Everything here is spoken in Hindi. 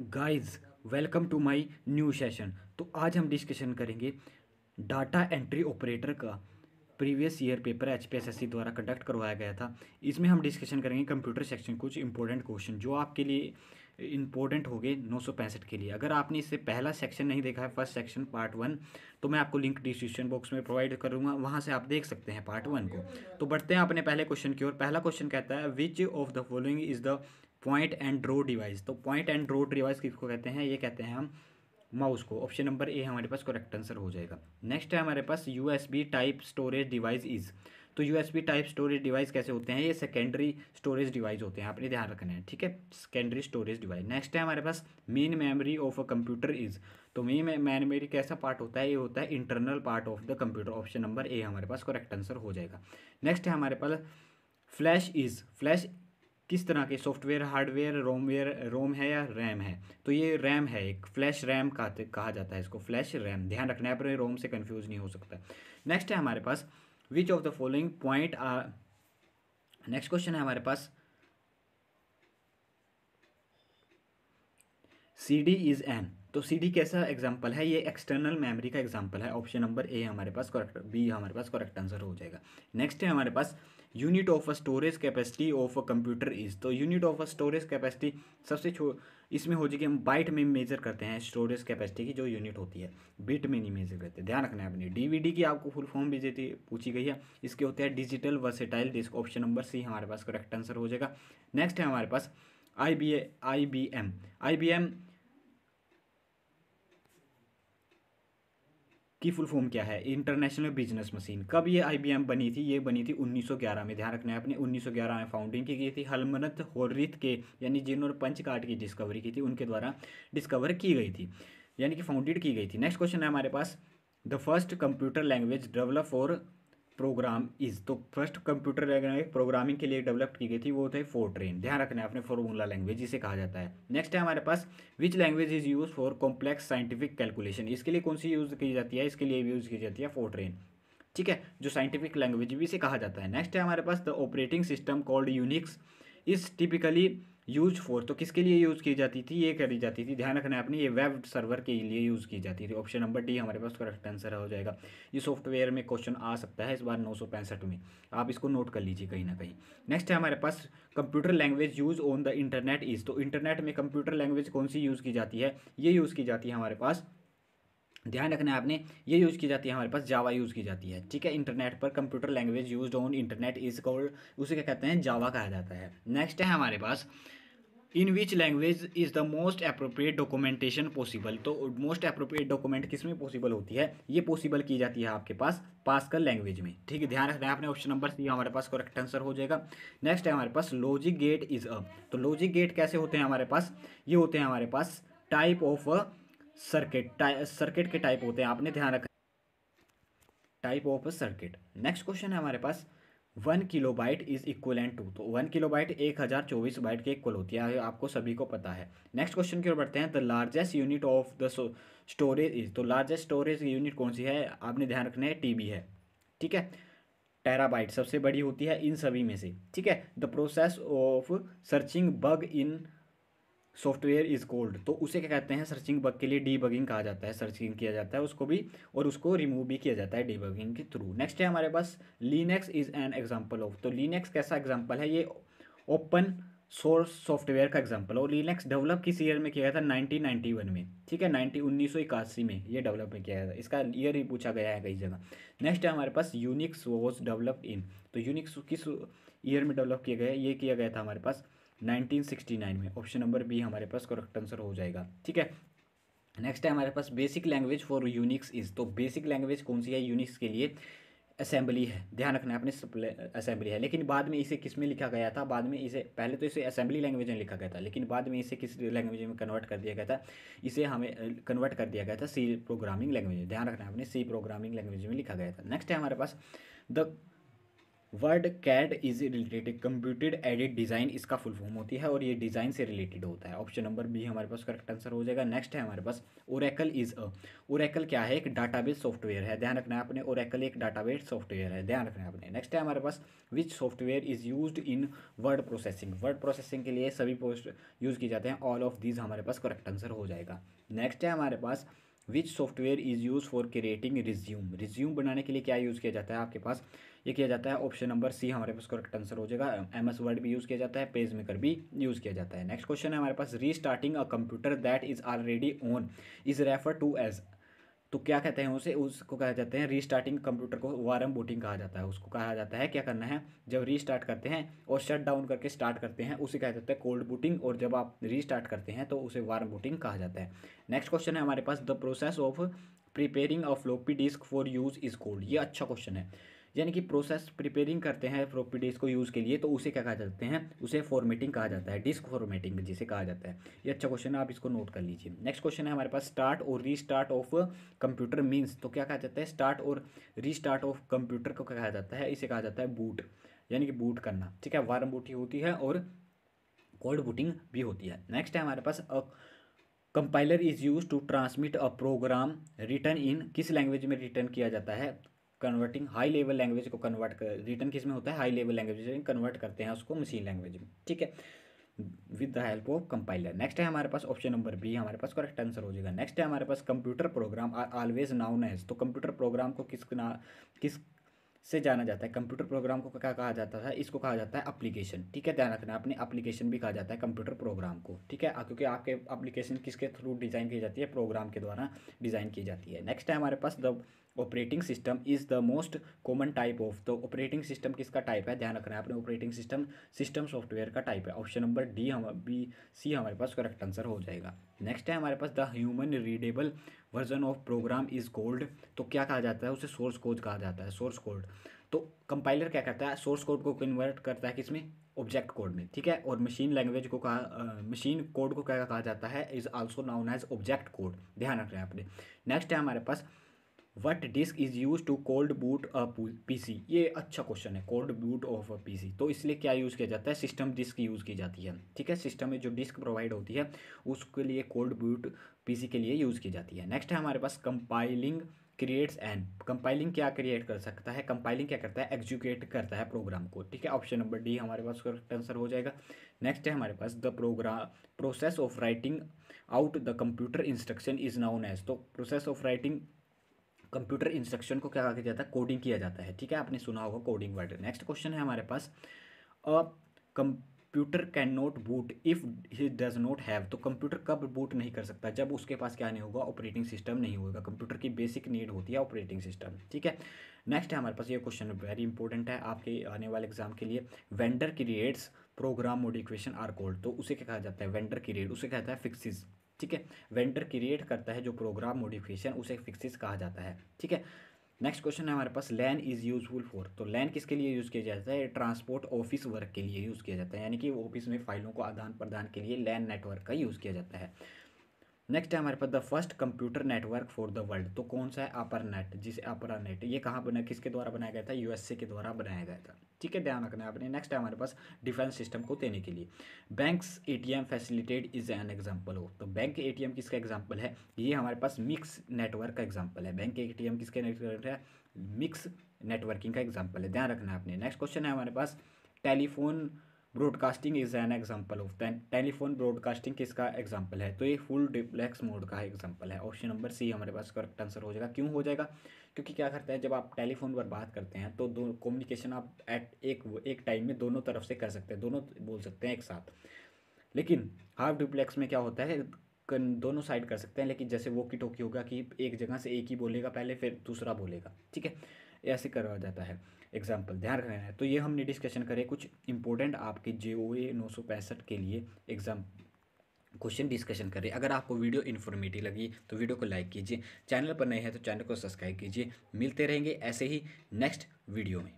Guys, welcome to my new session. तो आज हम डिस्कशन करेंगे डाटा एंट्री ऑपरेटर का। प्रीवियस ईयर पेपर एचपीएसएससी द्वारा कंडक्ट करवाया गया था। इसमें हम डिस्कशन करेंगे कंप्यूटर सेक्शन कुछ इंपॉर्टेंट क्वेश्चन जो आपके लिए इंपॉर्टेंट हो गए 965 के लिए। अगर आपने इससे पहला सेक्शन नहीं देखा है, फर्स्ट सेक्शन पार्ट 1, तो मैं आपको लिंक डिस्क्रिप्शन बॉक्स में प्रोवाइड करूंगा, वहां से आप देख सकते हैं पार्ट 1 को। तो बढ़ते हैं अपने पहले क्वेश्चन की ओर। पहला क्वेश्चन कहता है विच of the following is the point and draw device. तो पॉइंट एंड ड्रॉ डिवाइस किसको कहते हैं? ये कहते हैं हम माउस को। ऑप्शन नंबर ए हमारे पास करेक्ट आंसर हो जाएगा। नेक्स्ट है हमारे पास USB type storage device is. तो यूएसबी टाइप स्टोरेज डिवाइस कैसे होते हैं? ये सेकेंडरी स्टोरेज डिवाइस होते हैं, आपने ध्यान रखना है, ठीक है, सेकेंडरी स्टोरेज डिवाइस। नेक्स्ट है हमारे पास main memory of a computer is. तो मेन मेमोरी कैसा पार्ट होता है? ये होता है internal part of the computer. Option number A हमारे पास करेक्ट आंसर हो जाएगा। नेक्स्ट है हमारे पास फ्लैश इज। फ्लैश किस तरह के सॉफ्टवेयर, हार्डवेयर, रोम है या रैम है? तो ये रैम है, एक फ्लैश रैम कहा जाता है इसको, फ्लैश रैम। ध्यान रखना है, अपने रोम से कंफ्यूज नहीं हो सकता। नेक्स्ट है हमारे पास which of the following point are. Next question है हमारे पास सी डी इज एन। तो सी डी कैसा एग्जाम्पल है? ये एक्सटर्नल मेमोरी का एग्जाम्पल है। ऑप्शन नंबर ए हमारे पास करेक्ट, बी हमारे पास करेक्ट आंसर हो जाएगा। नेक्स्ट है हमारे पास unit of a storage capacity of a computer is. तो unit of a storage capacity सबसे इसमें हो जाएगी, हम बाइट में मेजर करते हैं स्टोरेज कैपेसिटी की जो यूनिट होती है, बिट में नहीं मेजर करते। ध्यान रखना है अपनी। डीवीडी की आपको फुल फॉर्म भी देती पूछी गई है, इसके होते हैं digital versatile disc. Option number C हमारे पास करेक्ट आंसर हो जाएगा। नेक्स्ट है हमारे पास आई बी एम की फुल फॉर्म क्या है? International business machine. कब ये आईबीएम बनी थी? ये बनी थी 1911 में। ध्यान रखना है अपने, 1911 में फाउंडिंग की गई थी। हलमनत होर्रिथ के, यानी जिन्होंने पंच कार्ड की डिस्कवरी की थी, उनके द्वारा डिस्कवर की गई थी, यानी कि फाउंडेड की गई थी। नेक्स्ट क्वेश्चन है हमारे पास the first computer language develop for program is. तो फर्स्ट कंप्यूटर लैंग्वेज प्रोग्रामिंग के लिए डेवलप की गई थी, वो थे फोर्ट्रेन। ध्यान रखना है अपने, फॉर्मूला लैंग्वेज जिसे कहा जाता है। नेक्स्ट है हमारे पास which language is use for complex scientific calculation. इसके लिए कौन सी यूज की जाती है? इसके लिए यूज की जाती है फोर्ट्रेन, ठीक है, जो साइंटिफिक लैंग्वेज भी इसे कहा जाता है। नेक्स्ट है हमारे पास the operating system called Unix is typically use for. तो किसके लिए यूज़ की जाती थी? ये करी जाती थी, ध्यान रखना है अपने, ये वेब सर्वर के लिए यूज़ की जाती थी। ऑप्शन नंबर डी हमारे पास करेक्ट आंसर हो जाएगा। ये सॉफ्टवेयर में क्वेश्चन आ सकता है इस बार 965 में, आप इसको नोट कर लीजिए कहीं ना कहीं। नेक्स्ट है हमारे पास computer language use on the internet is. तो इंटरनेट में कंप्यूटर लैंग्वेज कौन सी यूज़ की जाती है? ये यूज़ की जाती है हमारे पास, ध्यान रखना है आपने, ये यूज़ की जाती है हमारे पास, जावा यूज़ की जाती है, ठीक है। इंटरनेट पर computer language used on internet is called, उसे क्या कहते हैं? जावा कहा जाता है। नेक्स्ट है हमारे पास in which language is the most appropriate documentation possible. तो मोस्ट अप्रोप्रिएट डॉक्यूमेंट किस में पॉसिबल होती है? ये पॉसिबल की जाती है आपके पास पास्कल लैंग्वेज में, ठीक है। ध्यान रखना है आपने, ऑप्शन नंबर सी हमारे पास करेक्ट आंसर हो जाएगा। नेक्स्ट है हमारे पास लॉजिक गेट इज अ। तो लॉजिक गेट कैसे होते हैं हमारे पास? ये होते हैं हमारे पास टाइप ऑफ सर्किट, सर्किट के टाइप होते हैं, आपने ध्यान रखना, type of circuit. Next question है हमारे पास 1 किलोबाइट इज इक्वलेंट टू। तो 1 किलोबाइट 1024 बाइट के इक्वल होती है, आपको सभी को पता है। नेक्स्ट क्वेश्चन की ओर बढ़ते हैं। The largest unit of the storage is. तो लार्जेस्ट स्टोरेज यूनिट कौन सी है? आपने ध्यान रखना है, टीबी है, ठीक है। टेराबाइट सबसे बड़ी होती है इन सभी में से, ठीक है। The process of searching bug in software is called. तो उसे क्या कहते हैं? सर्चिंग बग के लिए डीबगिंग कहा जाता है, सर्चिंग किया जाता है उसको भी, और उसको रिमूव भी किया जाता है डीबगिंग के थ्रू। नेक्स्ट है हमारे पास Linux is an example of. तो लिनक्स कैसा एग्जांपल है? ये ओपन सोर्स सॉफ्टवेयर का एग्जांपल। और लिनक्स डेवलप किस ईयर में किया गया था? 1991 में, ठीक है, 1981 में ये डेवलप किया गया था। इसका ईयर ही पूछा गया है कई जगह। नेक्स्ट है हमारे पास यूनिक्स वॉज डेवलप्ड इन। तो यूनिक्स किस ईयर में डेवलप किया गया है? ये किया गया था हमारे पास 1969 में। ऑप्शन नंबर बी हमारे पास करेक्ट आंसर हो जाएगा, ठीक है। नेक्स्ट है हमारे पास basic language for Unix is. तो बेसिक लैंग्वेज कौन सी है यूनिक्स के लिए? असेंबली है, ध्यान रखना है अपने, असेंबली है। लेकिन बाद में इसे किस में लिखा गया था? बाद में इसे, पहले तो इसे असेंबली लैंग्वेज में लिखा गया था, लेकिन बाद में इसे किस लैंग्वेज में कन्वर्ट कर दिया गया था? इसे हमें कन्वर्ट कर दिया गया था सी प्रोग्रामिंग लैंग्वेज। ध्यान रखना है अपने, सी प्रोग्रामिंग लैंग्वेज में लिखा गया था। नेक्स्ट है हमारे पास the word CAD is related computer aided design, इसका फुल फॉर्म होती है और ये डिज़ाइन से रिलेटेड होता है। ऑप्शन नंबर बी हमारे पास करेक्ट आंसर हो जाएगा। नेक्स्ट है हमारे पास ओरेकल इज अ, ओरेकल क्या है? एक डाटाबेस सॉफ्टवेयर है, ध्यान रखना है आपने। ओरेकल एक डाटाबेस सॉफ्टवेयर है, ध्यान रखना है आपने। नेक्स्ट है हमारे पास which software is used in word processing, word processing के लिए सभी पोस्ट यूज़ किए जाते हैं। ऑल ऑफ दीज हमारे पास करेक्ट आंसर हो जाएगा। नेक्स्ट है हमारे पास which software is use for creating resume, resume बनाने के लिए क्या यूज़ किया जाता है आपके पास? ये किया जाता है ऑप्शन नंबर सी हमारे पास करेक्ट आंसर हो जाएगा। एमएस वर्ड भी यूज़ किया जाता है, पेज मेकर भी यूज़ किया जाता है। नेक्स्ट क्वेश्चन है हमारे पास restarting a computer that is already on is refer to as, तो क्या कहते हैं उसे? उसको कहा जाते हैं रीस्टार्टिंग कंप्यूटर को वार्म बूटिंग कहा जाता है। उसको कहा जाता है क्या करना है, जब रीस्टार्ट करते हैं और शट डाउन करके स्टार्ट करते हैं उसे कहा जाता है कोल्ड बूटिंग, और जब आप रीस्टार्ट करते हैं तो उसे वार्म बूटिंग कहा जाता है। नेक्स्ट क्वेश्चन है हमारे पास the process of preparing a floppy disk for use is called, ये अच्छा क्वेश्चन है। यानी कि प्रोसेस प्रिपेयरिंग करते हैं फ्लॉपी डिस्क को यूज़ के लिए तो उसे क्या कहा जाते हैं? उसे फॉर्मेटिंग कहा जाता है, डिस्क फॉर्मेटिंग जिसे कहा जाता है। ये अच्छा क्वेश्चन है, आप इसको नोट कर लीजिए। नेक्स्ट क्वेश्चन है हमारे पास स्टार्ट और रीस्टार्ट ऑफ कंप्यूटर मीन्स, तो क्या कहा जाता है? स्टार्ट और रीस्टार्ट ऑफ कंप्यूटर को कहा जाता है, इसे कहा जाता है बूट, यानी कि बूट करना, ठीक है। वार्म बूटिंग होती है और कोल्ड बूटिंग भी होती है। नेक्स्ट है हमारे पास compiler is use to transmit a program written in, किस लैंग्वेज में रिटर्न किया जाता है? कन्वर्टिंग हाई लेवल लैंग्वेज को कन्वर्ट कर, रिटर्न किस में होता है? हाई लेवल लैंग्वेज में कन्वर्ट करते हैं उसको मशीन लैंग्वेज में, ठीक है, with the help of compiler. Next है हमारे पास ऑप्शन नंबर बी हमारे पास करेक्ट आंसर हो जाएगा। नेक्स्ट है हमारे पास computer program are always known as, तो कंप्यूटर प्रोग्राम को किस से जाना जाता है? कंप्यूटर प्रोग्राम को क्या कहा जाता है? इसको कहा जाता है एप्लीकेशन, ठीक है, ध्यान रखना आपने। एप्लीकेशन भी कहा जाता है कंप्यूटर प्रोग्राम को, ठीक है, क्योंकि आपके एप्लीकेशन किसके थ्रू डिज़ाइन की जाती है? प्रोग्राम के द्वारा डिज़ाइन की जाती है। नेक्स्ट है हमारे पास the operating system is the most common type of, तो ऑपरेटिंग सिस्टम किसका टाइप है? ध्यान रखना है आपने। ऑपरेटिंग सिस्टम सिस्टम सॉफ्टवेयर का टाइप है। Option number D B C हमारे पास करेक्ट आंसर हो जाएगा। नेक्स्ट है हमारे पास the human readable version of program is called, तो क्या कहा जाता है? उसे सोर्स कोड कहा जाता है, सोर्स कोड। तो कंपाइलर क्या करता है? सोर्स कोड को कन्वर्ट करता है किसमें? ऑब्जेक्ट कोड में, ठीक है। और मशीन लैंग्वेज को मशीन कोड को क्या कहा जाता है? Is also known as object code, ध्यान रखना है आपने। नेक्स्ट है हमारे पास what disk is use to cold boot a PC, ये अच्छा क्वेश्चन है। Cold boot of a PC, तो इसलिए क्या यूज़ किया जाता है? सिस्टम डिस्क यूज़ की जाती है, ठीक है। सिस्टम में जो डिस्क प्रोवाइड होती है उसके लिए कोल्ड बूट पीसी के लिए यूज़ की जाती है। नेक्स्ट है हमारे पास कंपाइलिंग क्रिएट्स एन, कंपाइलिंग क्या क्रिएट कर सकता है? कंपाइलिंग क्या करता है? एग्जीक्यूट करता है प्रोग्राम को, ठीक है। ऑप्शन नंबर डी हमारे पास करेक्ट आंसर हो जाएगा। नेक्स्ट है हमारे पास the program process of writing out the computer instruction is known as, तो process of writing computer instruction को क्या किया जाता है? कोडिंग किया जाता है, ठीक है, आपने सुना होगा कोडिंग वर्ड। नेक्स्ट क्वेश्चन है हमारे पास a computer can not boot if he does not have, तो कंप्यूटर कब बूट नहीं कर सकता? जब उसके पास क्या नहीं होगा? ऑपरेटिंग सिस्टम नहीं होगा। कंप्यूटर की बेसिक नीड होती है ऑपरेटिंग सिस्टम, ठीक है। नेक्स्ट है हमारे पास, ये क्वेश्चन वेरी इंपॉर्टेंट है आपके आने वाले एग्जाम के लिए। Vendor creates program modification are called, तो उसे क्या कहा जाता है? वेंडर क्रिएट, उसे कहता है फिक्सिस, ठीक है। वेंडर क्रिएट करता है जो प्रोग्राम मॉडिफिकेशन, उसे फिक्सिस कहा जाता है, ठीक है। नेक्स्ट क्वेश्चन है हमारे पास लैन इज़ यूजफुल फॉर, तो लैन किसके लिए यूज़ किया जाता है? ट्रांसपोर्ट ऑफिस वर्क के लिए यूज़ किया जाता है, यानी कि ऑफिस में फाइलों को आदान प्रदान के लिए लैन नेटवर्क का यूज़ किया जाता है। नेक्स्ट है हमारे पास the first computer network for the world, तो कौन सा है? अपर नेट, जिसे अपर नेट, ये कहाँ बना, किसके द्वारा बनाया गया था? यूएसए के द्वारा बनाया गया था, ठीक है, ध्यान रखना है आपने। नेक्स्ट है हमारे पास डिफेंस सिस्टम को देने के लिए banks ATM facilitate is an example हो, तो बैंक एटीएम किसका एग्जाम्पल है? ये हमारे पास मिक्स नेटवर्क का एग्जाम्पल है। बैंक एटीएम किसके नेटवर्क है? मिक्स नेटवर्किंग का एग्जाम्पल है, ध्यान रखना है आपने। नेक्स्ट क्वेश्चन है हमारे पास telephone broadcasting is an example of, telephone broadcasting किसका एग्जाम्पल है? तो ये फुल डुप्लेक्स मोड का एग्जाम्पल है। ऑप्शन नंबर सी हमारे पास करेक्ट आंसर हो जाएगा। क्यों हो जाएगा? क्योंकि क्या करता है, जब आप टेलीफोन पर बात करते हैं तो दो कम्युनिकेशन आप एट एक टाइम में दोनों तरफ से कर सकते हैं, दोनों बोल सकते हैं एक साथ। लेकिन हाफ डुप्लेक्स में क्या होता है, दोनों साइड कर सकते हैं, लेकिन जैसे वोकी टोकी होगा कि एक जगह से एक ही बोलेगा पहले फिर दूसरा बोलेगा, ठीक है, ऐसे करवा जाता है। एग्जाम्पल ध्यान रखना है। तो ये हमने डिस्कशन करे कुछ इंपॉर्टेंट आपके JOA 965 के लिए एग्जाम क्वेश्चन डिस्कशन करें। अगर आपको वीडियो इन्फॉर्मेटिव लगी तो वीडियो को लाइक कीजिए, चैनल पर नए हैं तो चैनल को सब्सक्राइब कीजिए। मिलते रहेंगे ऐसे ही नेक्स्ट वीडियो में।